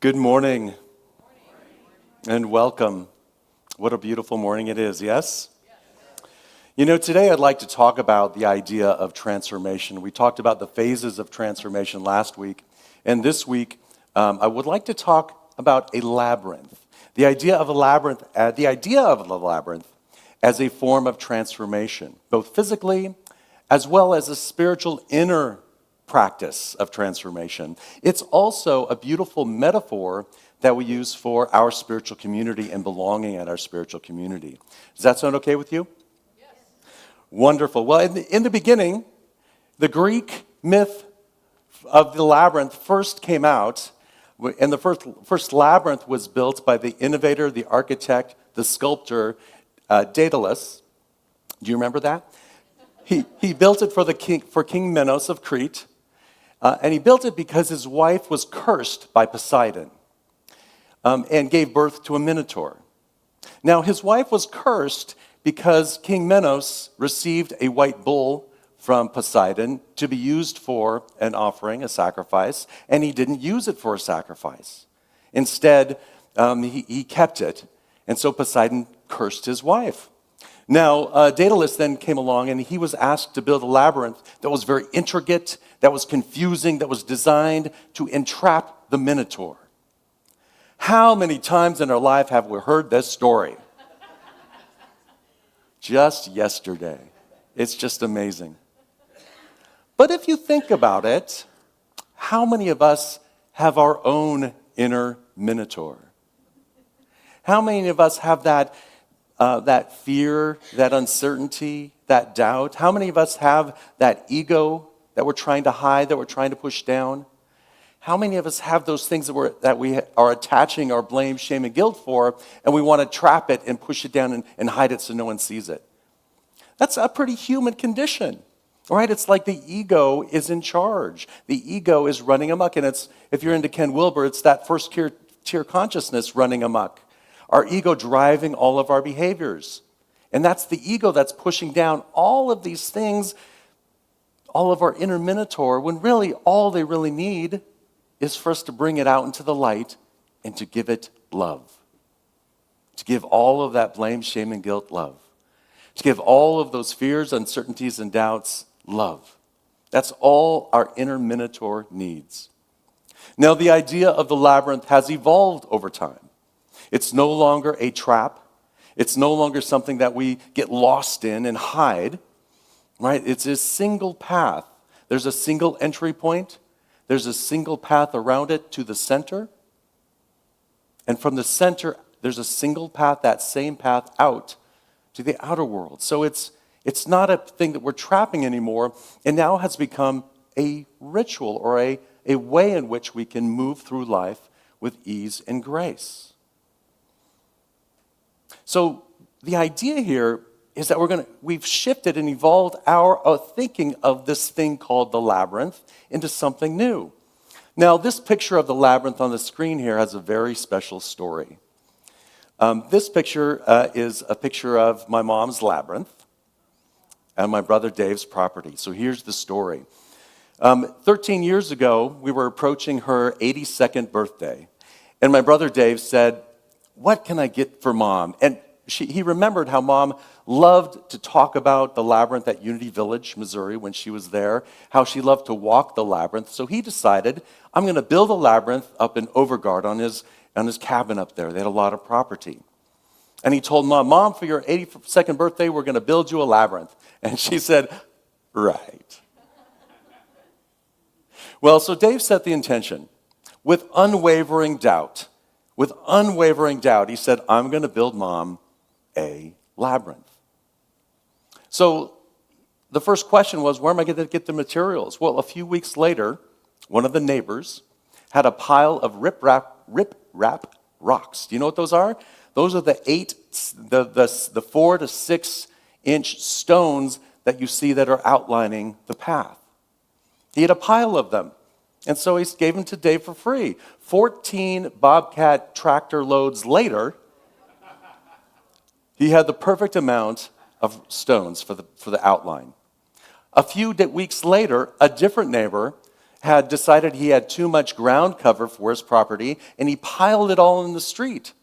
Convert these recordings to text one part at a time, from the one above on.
Good morning and welcome. What a beautiful morning it is, yes? You know, today I'd like to talk about the idea of transformation. We talked about the phases of transformation last week, and this week I would like to talk about a labyrinth. The idea of a labyrinth as a form of transformation, both physically as well as a spiritual inner practice of transformation. It's also a beautiful metaphor that we use for our spiritual community and belonging at our spiritual community. Does that sound okay with you? Yes. Wonderful. Well, in the beginning, the Greek myth of the labyrinth first came out, and the first labyrinth was built by the innovator, the architect, the sculptor, Daedalus. Do you remember that? He built it for King Minos of Crete. And he built it because his wife was cursed by Poseidon and gave birth to a minotaur. Now, his wife was cursed because King Minos received a white bull from Poseidon to be used for an offering, a sacrifice, and he didn't use it for a sacrifice. Instead, he kept it, and so Poseidon cursed his wife. Now, Daedalus then came along, and he was asked to build a labyrinth that was very intricate, that was confusing, that was designed to entrap the Minotaur. How many times in our life have we heard this story? Just yesterday. It's just amazing. But if you think about it, how many of us have our own inner Minotaur? How many of us have that fear, that uncertainty, that doubt? How many of us have that ego that we're trying to hide, that we're trying to push down? How many of us have those things that we are attaching our blame, shame, and guilt for, and we want to trap it and push it down and hide it so no one sees it? That's a pretty human condition, right? It's like the ego is in charge. The ego is running amok, and if you're into Ken Wilber, it's that first tier consciousness running amok. Our ego driving all of our behaviors. And that's the ego that's pushing down all of these things, all of our inner Minotaur, when really all they really need is for us to bring it out into the light and to give it love. To give all of that blame, shame, and guilt love. To give all of those fears, uncertainties, and doubts love. That's all our inner Minotaur needs. Now, the idea of the labyrinth has evolved over time. It's no longer a trap. It's no longer something that we get lost in and hide, right? It's a single path. There's a single entry point. There's a single path around it to the center. And from the center, there's a single path, that same path out to the outer world. So it's not a thing that we're trapping anymore. It now has become a ritual or a way in which we can move through life with ease and grace. So the idea here is that we've shifted and evolved our thinking of this thing called the labyrinth into something new. Now, this picture of the labyrinth on the screen here has a very special story. This picture is a picture of my mom's labyrinth and my brother Dave's property. So here's the story. 13 years ago, we were approaching her 82nd birthday, and my brother Dave said, "What can I get for Mom?" And he remembered how Mom loved to talk about the labyrinth at Unity Village, Missouri, when she was there, how she loved to walk the labyrinth. So he decided, I'm going to build a labyrinth up in Overgard on his cabin up there. They had a lot of property. And he told Mom, for your 82nd birthday, we're going to build you a labyrinth. And she said, right. Well, so Dave set the intention with unwavering doubt. With unwavering doubt, he said, I'm going to build Mom a labyrinth. So the first question was, where am I going to get the materials? Well, a few weeks later, one of the neighbors had a pile of rip-rap rocks. Do you know what those are? Those are the 4 to 6 inch stones that you see that are outlining the path. He had a pile of them. And so he gave them to Dave for free. 14 Bobcat tractor loads later, he had the perfect amount of stones for the outline. A few weeks later, a different neighbor had decided he had too much ground cover for his property, and he piled it all in the street.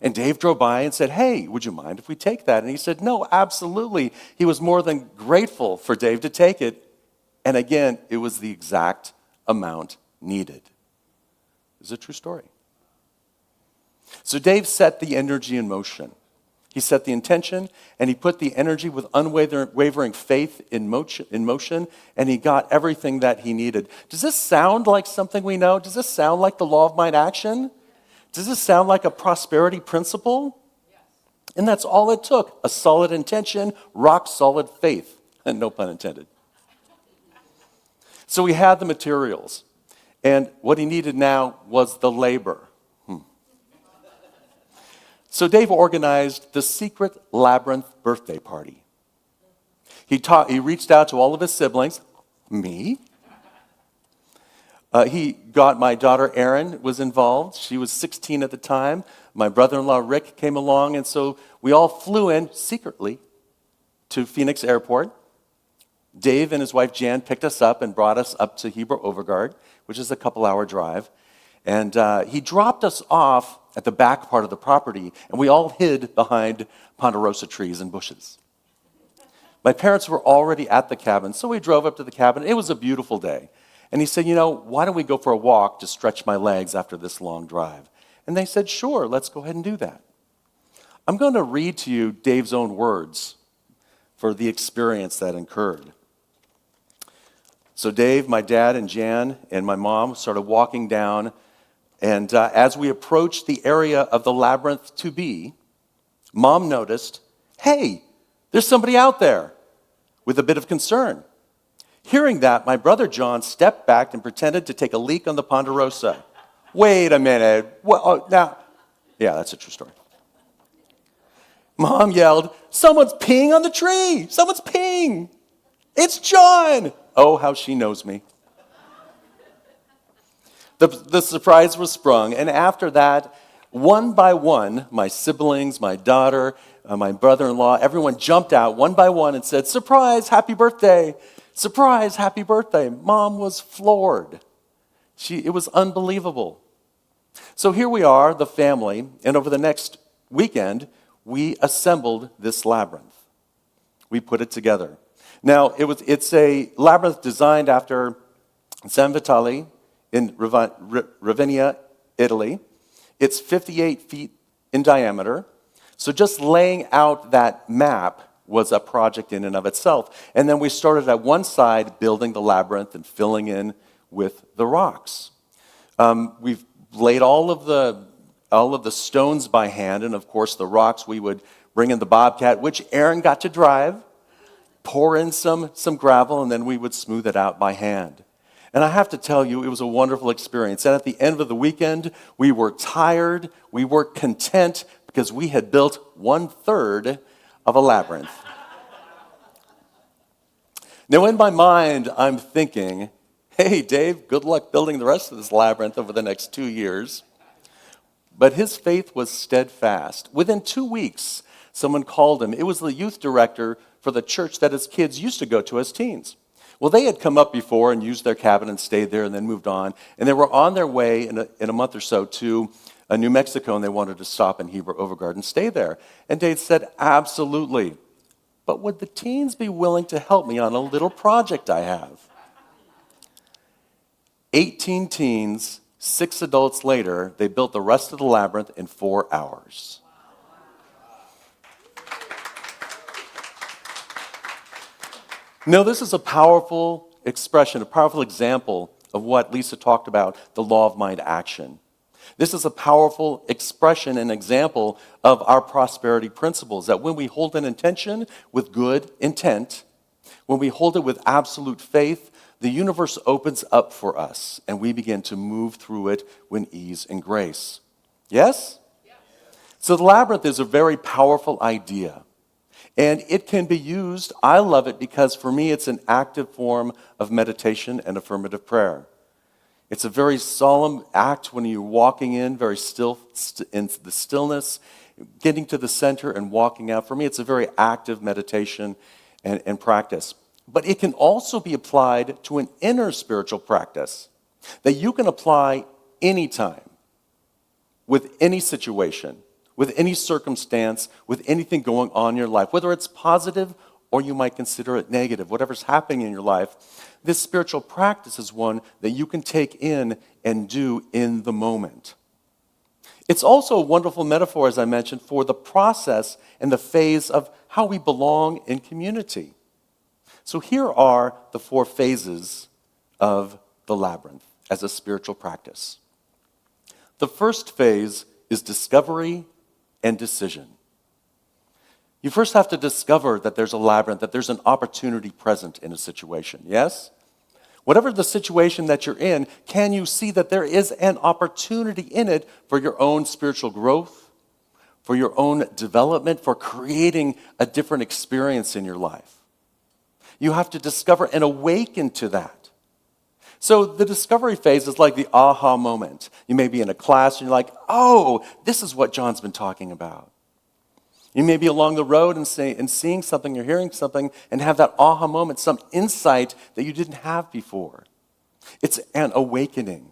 And Dave drove by and said, "Hey, would you mind if we take that?" And he said, "No, absolutely." He was more than grateful for Dave to take it. And again, it was the exact amount needed. It's a true story. So Dave set the energy in motion. He set the intention, and he put the energy with unwavering faith in motion, and he got everything that he needed. Does this sound like something we know? Does this sound like the law of mind action? Does this sound like a prosperity principle? Yes. And that's all it took, a solid intention, rock solid faith, and no pun intended. So he had the materials, and what he needed now was the labor. So Dave organized the secret labyrinth birthday party. He reached out to all of his siblings, me. He got my daughter Erin was involved. She was 16 at the time. My brother-in-law Rick came along, and so we all flew in secretly to Phoenix Airport. Dave and his wife Jan picked us up and brought us up to Heber Overgaard, which is a couple-hour drive. And he dropped us off at the back part of the property, and we all hid behind ponderosa trees and bushes. My parents were already at the cabin, so we drove up to the cabin. It was a beautiful day. And he said, "Why don't we go for a walk to stretch my legs after this long drive?" And they said, "Sure, let's go ahead and do that." I'm going to read to you Dave's own words for the experience that occurred. So Dave, my dad, and Jan, and my mom started walking down. And as we approached the area of the labyrinth to be, Mom noticed, "Hey, there's somebody out there," with a bit of concern. Hearing that, my brother John stepped back and pretended to take a leak on the ponderosa. Wait a minute. Now, yeah, that's a true story. Mom yelled, "Someone's peeing on the tree! Someone's peeing! It's John!" Oh, how she knows me. The surprise was sprung, and after that, one by one, my siblings, my daughter, my brother-in-law, everyone jumped out one by one and said, "Surprise, happy birthday! Surprise, happy birthday!" Mom was floored. It was unbelievable. So here we are, the family, and over the next weekend, we assembled this labyrinth. We put it together. Now, it's a labyrinth designed after San Vitale in Ravenna, Italy. It's 58 feet in diameter. So just laying out that map was a project in and of itself. And then we started at one side building the labyrinth and filling in with the rocks. We've laid all of the stones by hand, and of course the rocks we would bring in the Bobcat, which Aaron got to drive, pour in some gravel, and then we would smooth it out by hand. And I have to tell you, it was a wonderful experience. And at the end of the weekend, we were tired, we were content, because we had built 1/3 of a labyrinth. Now in my mind, I'm thinking, "Hey, Dave, good luck building the rest of this labyrinth over the next 2 years." But his faith was steadfast. Within 2 weeks, someone called him. It was the youth director for the church that his kids used to go to as teens. Well, they had come up before and used their cabin and stayed there and then moved on. And they were on their way in a month or so to New Mexico, and they wanted to stop in Heber Overgaard and stay there. And Dave said, "Absolutely. But would the teens be willing to help me on a little project I have?" 18 teens, 6 adults later, they built the rest of the labyrinth in 4 hours. Now, this is a powerful expression, a powerful example of what Lisa talked about, the law of mind action. This is a powerful expression and example of our prosperity principles, that when we hold an intention with good intent, when we hold it with absolute faith, the universe opens up for us, and we begin to move through it with ease and grace. Yes? Yes. So the labyrinth is a very powerful idea. And it can be used, I love it because for me it's an active form of meditation and affirmative prayer. It's a very solemn act when you're walking in, very still, in the stillness, getting to the center and walking out. For me, it's a very active meditation and practice. but it can also be applied to an inner spiritual practice that you can apply anytime, with any situation, with any circumstance, with anything going on in your life, whether it's positive or you might consider it negative, whatever's happening in your life. This spiritual practice is one that you can take in and do in the moment. It's also a wonderful metaphor, as I mentioned, for the process and the phase of how we belong in community. So here are the 4 phases of the labyrinth as a spiritual practice. The first phase is discovery and decision. You first have to discover that there's a labyrinth, that there's an opportunity present in a situation, yes? Whatever the situation that you're in, can you see that there is an opportunity in it for your own spiritual growth, for your own development, for creating a different experience in your life? You have to discover and awaken to that. So the discovery phase is like the aha moment. You may be in a class and you're like, oh, this is what John's been talking about. You may be along the road and seeing something or hearing something and have that aha moment, some insight that you didn't have before. It's an awakening.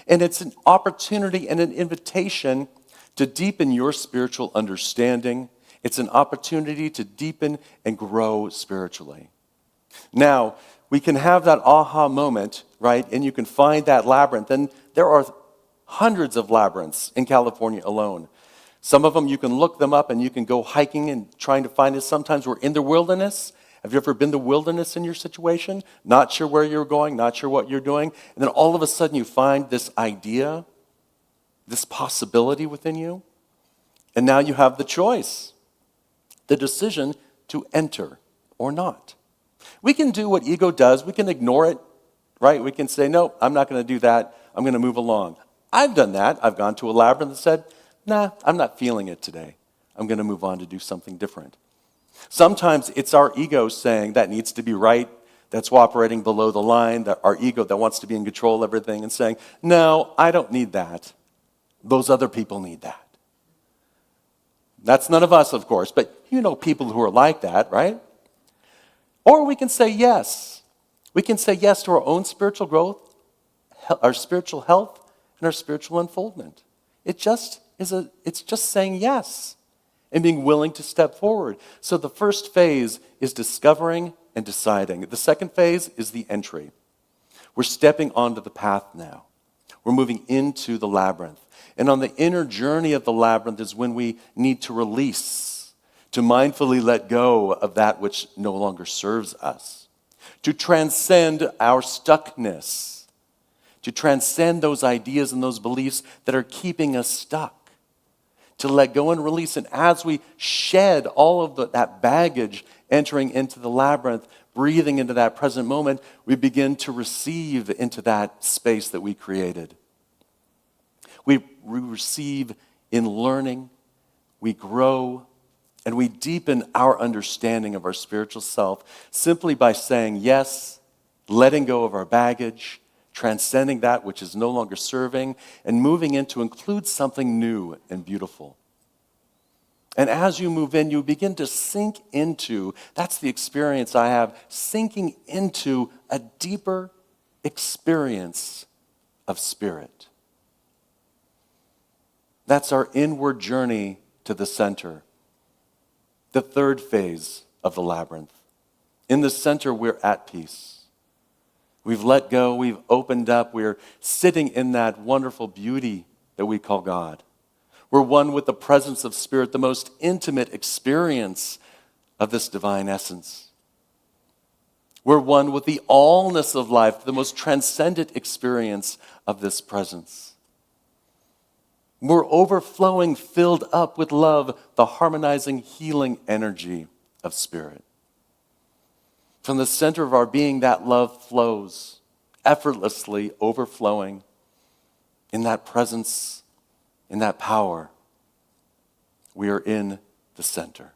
And it's an opportunity and an invitation to deepen your spiritual understanding. It's an opportunity to deepen and grow spiritually. Now, we can have that aha moment, right? And you can find that labyrinth. And there are hundreds of labyrinths in California alone. Some of them, you can look them up and you can go hiking and trying to find it. Sometimes we're in the wilderness. Have you ever been to the wilderness in your situation? Not sure where you're going, not sure what you're doing. And then all of a sudden you find this idea, this possibility within you. And now you have the choice, the decision to enter or not. We can do what ego does. We can ignore it, right? We can say, no, I'm not going to do that. I'm going to move along. I've done that. I've gone to a labyrinth and said, nah, I'm not feeling it today. I'm going to move on to do something different. Sometimes it's our ego saying that needs to be right, that's operating below the line, that our ego that wants to be in control of everything and saying, no, I don't need that. Those other people need that. That's none of us, of course, but you know people who are like that, right? Or we can say yes. We can say yes to our own spiritual growth, our spiritual health, and our spiritual unfoldment. It's just saying yes and being willing to step forward. So the first phase is discovering and deciding. The second phase is the entry. We're stepping onto the path now. We're moving into the labyrinth. And on the inner journey of the labyrinth is when we need to release, to mindfully let go of that which no longer serves us, to transcend our stuckness, to transcend those ideas and those beliefs that are keeping us stuck, to let go and release. And as we shed all of that baggage entering into the labyrinth, breathing into that present moment, we begin to receive into that space that we created. We receive in learning, we grow, and we deepen our understanding of our spiritual self simply by saying yes, letting go of our baggage, transcending that which is no longer serving, and moving in to include something new and beautiful. And as you move in, you begin to sink into, that's the experience I have, sinking into a deeper experience of spirit. That's our inward journey to the center. The third phase of the labyrinth. In the center, we're at peace. We've let go, we've opened up, we're sitting in that wonderful beauty that we call God. We're one with the presence of Spirit, the most intimate experience of this divine essence. We're one with the allness of life, the most transcendent experience of this presence. We're overflowing, filled up with love, the harmonizing, healing energy of Spirit. From the center of our being, that love flows, effortlessly overflowing in that presence, in that power. We are in the center.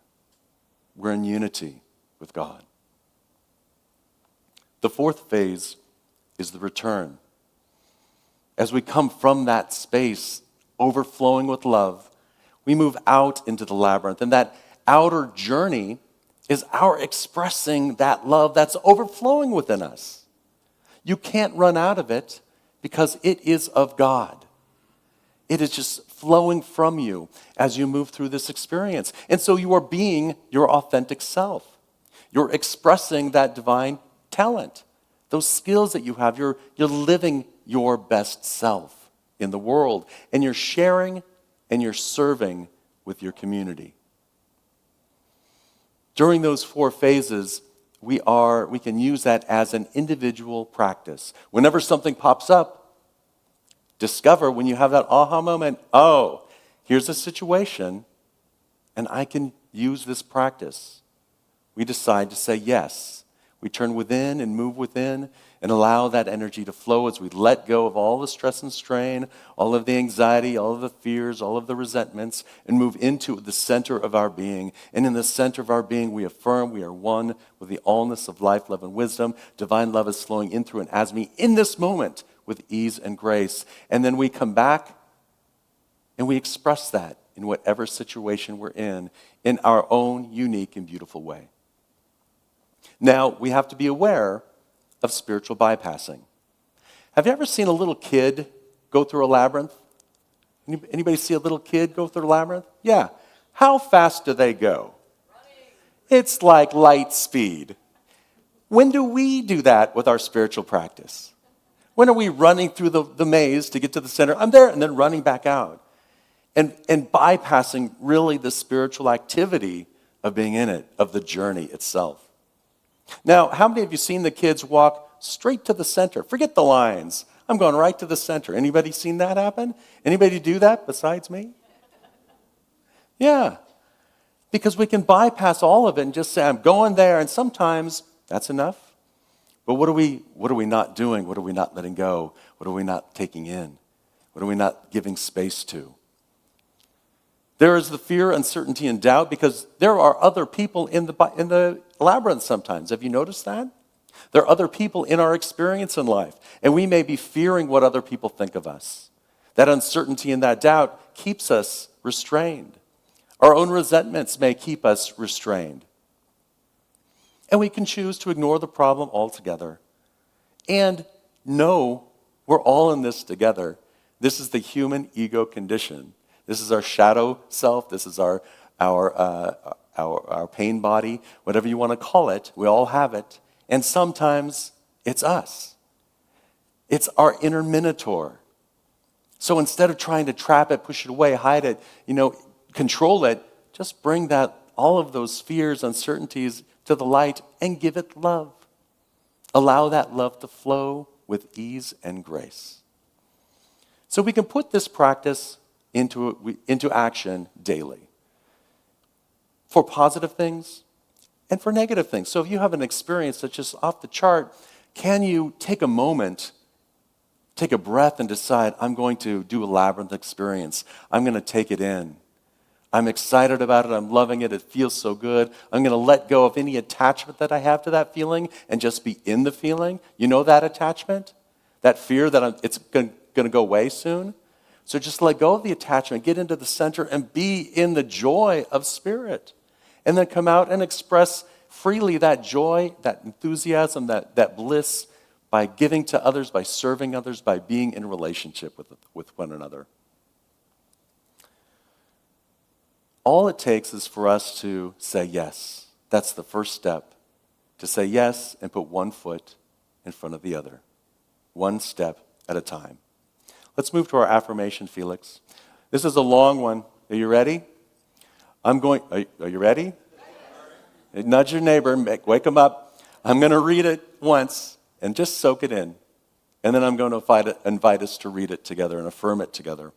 We're in unity with God. The fourth phase is the return. As we come from that space, overflowing with love, we move out into the labyrinth. And that outer journey is our expressing that love that's overflowing within us. You can't run out of it because it is of God. It is just flowing from you as you move through this experience. And so you are being your authentic self. You're expressing that divine talent, those skills that you have. You're living your best self in the world, and you're sharing and you're serving with your community. During those 4 phases, we can use that as an individual practice. Whenever something pops up, discover when you have that aha moment, oh, here's a situation, and I can use this practice. We decide to say yes. We turn within and move within and allow that energy to flow as we let go of all the stress and strain, all of the anxiety, all of the fears, all of the resentments, and move into the center of our being. And in the center of our being, we affirm we are one with the allness of life, love, and wisdom. Divine love is flowing in through and as me in this moment with ease and grace. And then we come back and we express that in whatever situation we're in our own unique and beautiful way. Now, we have to be aware of spiritual bypassing. Have you ever seen a little kid go through a labyrinth? Anybody see a little kid go through a labyrinth? Yeah. How fast do they go? It's like light speed. When do we do that with our spiritual practice? When are we running through the maze to get to the center? I'm there, and then running back out. And bypassing really the spiritual activity of being in it, of the journey itself. Now, how many of you seen the kids walk straight to the center? Forget the lines. I'm going right to the center. Anybody seen that happen? Anybody do that besides me? Yeah. Because we can bypass all of it and just say, I'm going there, and sometimes that's enough. But what are we not doing? What are we not letting go? What are we not taking in? What are we not giving space to? There is the fear, uncertainty, and doubt because there are other people in the labyrinth sometimes. Have you noticed that? There are other people in our experience in life, and we may be fearing what other people think of us. That uncertainty and that doubt keeps us restrained. Our own resentments may keep us restrained. And we can choose to ignore the problem altogether and know we're all in this together. This is the human ego condition. This is our shadow self. This is our pain body, whatever you want to call it. We all have it. And sometimes it's us. It's our inner minotaur. So instead of trying to trap it, push it away, hide it, control it, just bring all of those fears, uncertainties to the light and give it love. Allow that love to flow with ease and grace. So we can put this practice into action daily for positive things and for negative things. So if you have an experience that's just off the chart, can you take a moment, take a breath and decide, I'm going to do a labyrinth experience. I'm going to take it in. I'm excited about it. I'm loving it. It feels so good. I'm going to let go of any attachment that I have to that feeling and just be in the feeling. You know that attachment? That fear that it's going to go away soon? So just let go of the attachment, get into the center, and be in the joy of spirit. And then come out and express freely that joy, that enthusiasm, that bliss by giving to others, by serving others, by being in relationship with one another. All it takes is for us to say yes. That's the first step, to say yes and put one foot in front of the other, one step at a time. Let's move to our affirmation, Felix. This is a long one. Are you ready? Are you ready? Nudge your neighbor, wake them up. I'm going to read it once and just soak it in. And then I'm going to invite us to read it together and affirm it together.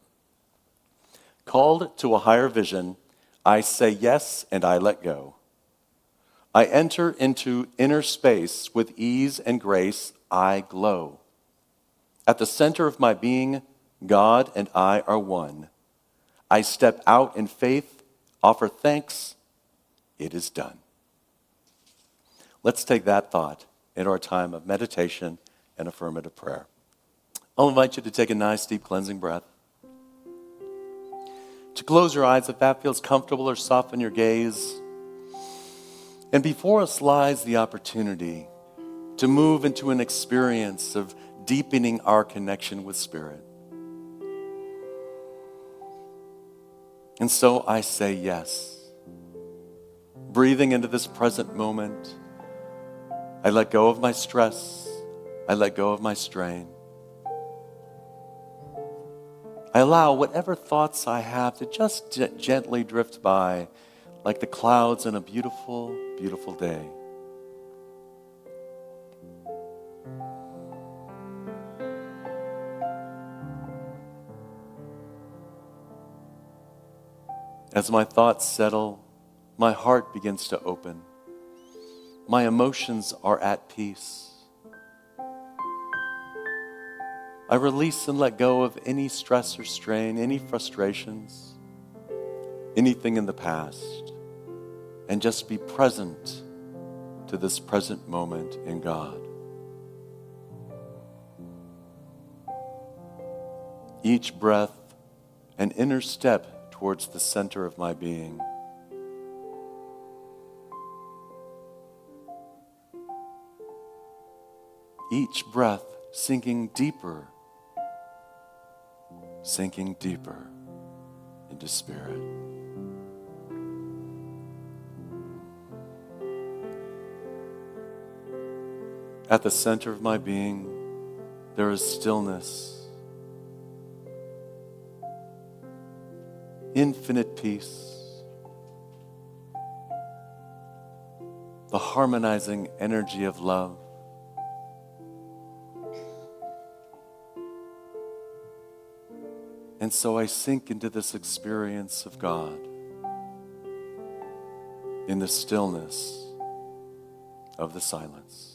Called to a higher vision, I say yes and I let go. I enter into inner space with ease and grace, I glow. At the center of my being, God and I are one. I step out in faith, offer thanks, it is done. Let's take that thought into our time of meditation and affirmative prayer. I'll invite you to take a nice, deep, cleansing breath. To close your eyes if that feels comfortable or soften your gaze. And before us lies the opportunity to move into an experience of deepening our connection with Spirit. And so I say yes. Breathing into this present moment, I let go of my stress. I let go of my strain. I allow whatever thoughts I have to just gently drift by like the clouds in a beautiful, beautiful day. As my thoughts settle, my heart begins to open. My emotions are at peace. I release and let go of any stress or strain, any frustrations, anything in the past, and just be present to this present moment in God. Each breath, an inner step towards the center of my being. Each breath sinking deeper into Spirit. At the center of my being, there is stillness, infinite peace, the harmonizing energy of love. And so I sink into this experience of God in the stillness of the silence.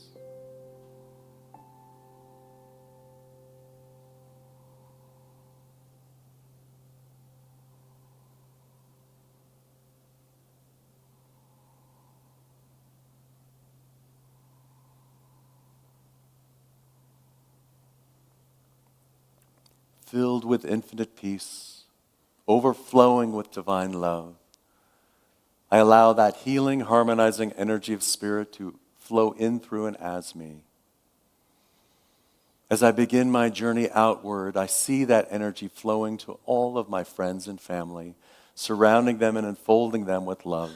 Filled with infinite peace, overflowing with divine love, I allow that healing, harmonizing energy of Spirit to flow in through and as me. As I begin my journey outward, I see that energy flowing to all of my friends and family, surrounding them and enfolding them with love.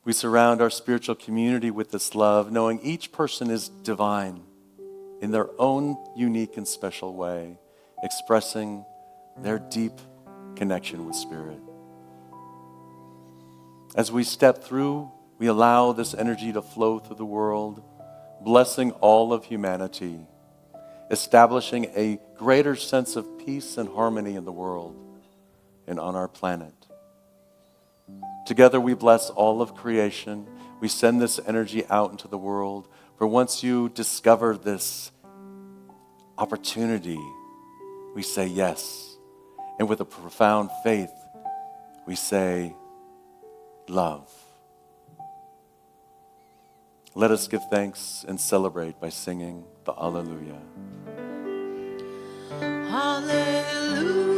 We surround our spiritual community with this love, knowing each person is divine in their own unique and special way, expressing their deep connection with Spirit. As we step through, we allow this energy to flow through the world, blessing all of humanity, establishing a greater sense of peace and harmony in the world and on our planet. Together we bless all of creation. We send this energy out into the world. For once you discover this opportunity, we say yes. And with a profound faith, we say love. Let us give thanks and celebrate by singing the Alleluia. Hallelujah.